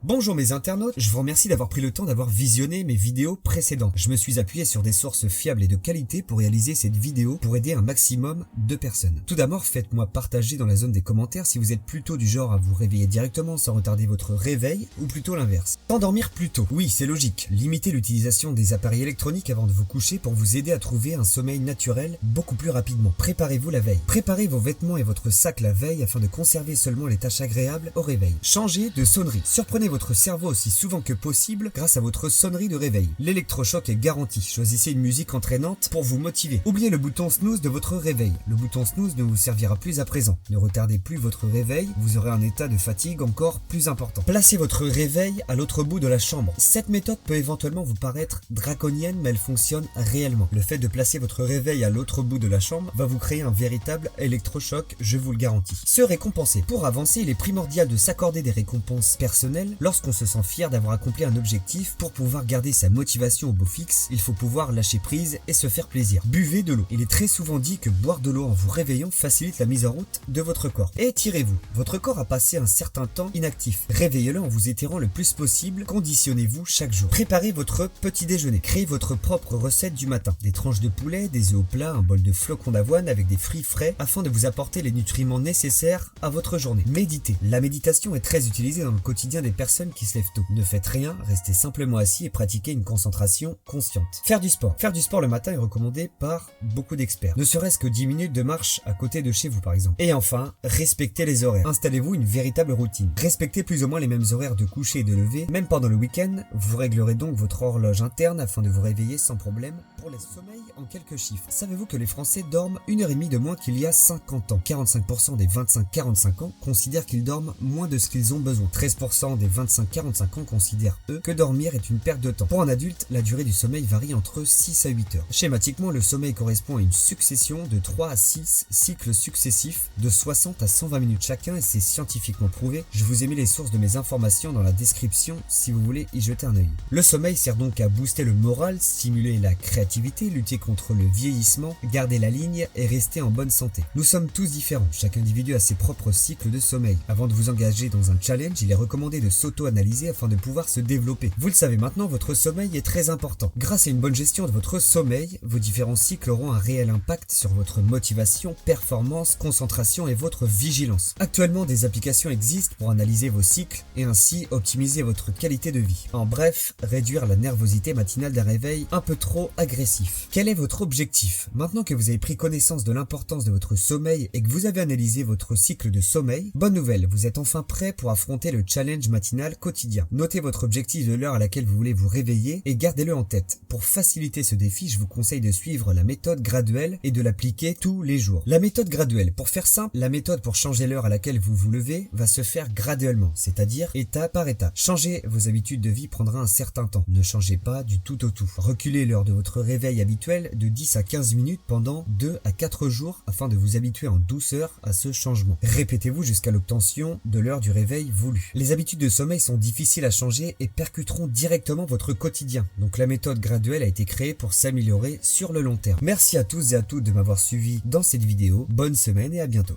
Bonjour mes internautes, je vous remercie d'avoir pris le temps d'avoir visionné mes vidéos précédentes. Je me suis appuyé sur des sources fiables et de qualité pour réaliser cette vidéo pour aider un maximum de personnes. Tout d'abord, faites-moi partager dans la zone des commentaires si vous êtes plutôt du genre à vous réveiller directement sans retarder votre réveil ou plutôt l'inverse. S'endormir plus tôt. Oui, c'est logique. Limitez l'utilisation des appareils électroniques avant de vous coucher pour vous aider à trouver un sommeil naturel beaucoup plus rapidement. Préparez-vous la veille. Préparez vos vêtements et votre sac la veille afin de conserver seulement les tâches agréables au réveil. Changez de sonnerie. Surprenez votre cerveau aussi souvent que possible grâce à votre sonnerie de réveil. L'électrochoc est garanti. Choisissez une musique entraînante pour vous motiver. Oubliez le bouton snooze de votre réveil. Le bouton snooze ne vous servira plus à présent. Ne retardez plus votre réveil, vous aurez un état de fatigue encore plus important. Placez votre réveil à l'autre bout de la chambre. Cette méthode peut éventuellement vous paraître draconienne, mais elle fonctionne réellement. Le fait de placer votre réveil à l'autre bout de la chambre va vous créer un véritable électrochoc, je vous le garantis. Se récompenser. Pour avancer, il est primordial de s'accorder des récompenses personnelles. Lorsqu'on se sent fier d'avoir accompli un objectif, pour pouvoir garder sa motivation au beau fixe, il faut pouvoir lâcher prise et se faire plaisir. Buvez de l'eau. Il est très souvent dit que boire de l'eau en vous réveillant facilite la mise en route de votre corps. Étirez-vous. Votre corps a passé un certain temps inactif. Réveillez-le en vous étirant le plus possible. Conditionnez-vous chaque jour. Préparez votre petit déjeuner. Créez votre propre recette du matin. Des tranches de poulet, des œufs au plat, un bol de flocons d'avoine avec des fruits frais afin de vous apporter les nutriments nécessaires à votre journée. Méditez. La méditation est très utilisée dans le quotidien des personnes qui se lèvent tôt. Ne faites rien, restez simplement assis et pratiquez une concentration consciente. Faire du sport. Faire du sport le matin est recommandé par beaucoup d'experts. Ne serait-ce que 10 minutes de marche à côté de chez vous par exemple. Et enfin, respectez les horaires. Installez-vous une véritable routine. Respectez plus ou moins les mêmes horaires de coucher et de lever. Même pendant le week-end, vous réglerez donc votre horloge interne afin de vous réveiller sans problème. Pour les sommeils, en quelques chiffres. Savez-vous que les Français dorment 1h30 de moins qu'il y a 50 ans? 45% des 25-45 ans considèrent qu'ils dorment moins de ce qu'ils ont besoin. 13% des 25-45 ans considèrent, eux, que dormir est une perte de temps. Pour un adulte, la durée du sommeil varie entre 6 à 8 heures. Schématiquement, le sommeil correspond à une succession de 3 à 6 cycles successifs de 60 à 120 minutes chacun et c'est scientifiquement prouvé. Je vous ai mis les sources de mes informations dans la description si vous voulez y jeter un œil. Le sommeil sert donc à booster le moral, stimuler la créativité, lutter contre le vieillissement, garder la ligne et rester en bonne santé. Nous sommes tous différents, chaque individu a ses propres cycles de sommeil. Avant de vous engager dans un challenge, il est recommandé de s'auto-analyser afin de pouvoir se développer. Vous le savez maintenant, votre sommeil est très important. Grâce à une bonne gestion de votre sommeil, vos différents cycles auront un réel impact sur votre motivation, performance, concentration et votre vigilance. Actuellement, des applications existent pour analyser vos cycles et ainsi optimiser votre qualité de vie. En bref, réduire la nervosité matinale d'un réveil un peu trop agressif. Quel est votre objectif? Maintenant que vous avez pris connaissance de l'importance de votre sommeil et que vous avez analysé votre cycle de sommeil, bonne nouvelle, vous êtes enfin prêt pour affronter le challenge matinal quotidien. Notez votre objectif de l'heure à laquelle vous voulez vous réveiller et gardez-le en tête. Pour faciliter ce défi, je vous conseille de suivre la méthode graduelle et de l'appliquer tous les jours. La méthode graduelle, pour faire simple, la méthode pour changer l'heure à laquelle vous vous levez va se faire graduellement, c'est-à-dire étape par étape. Changer vos habitudes de vie prendra un certain temps. Ne changez pas du tout au tout. Reculez l'heure de votre réveil habituel de 10 à 15 minutes pendant 2 à 4 jours afin de vous habituer en douceur à ce changement. Répétez-vous jusqu'à l'obtention de l'heure du réveil voulu. Les habitudes de sommeil sont difficiles à changer et percuteront directement votre quotidien. Donc la méthode graduelle a été créée pour s'améliorer sur le long terme. Merci à tous et à toutes de m'avoir suivi dans cette vidéo. Bonne semaine et à bientôt.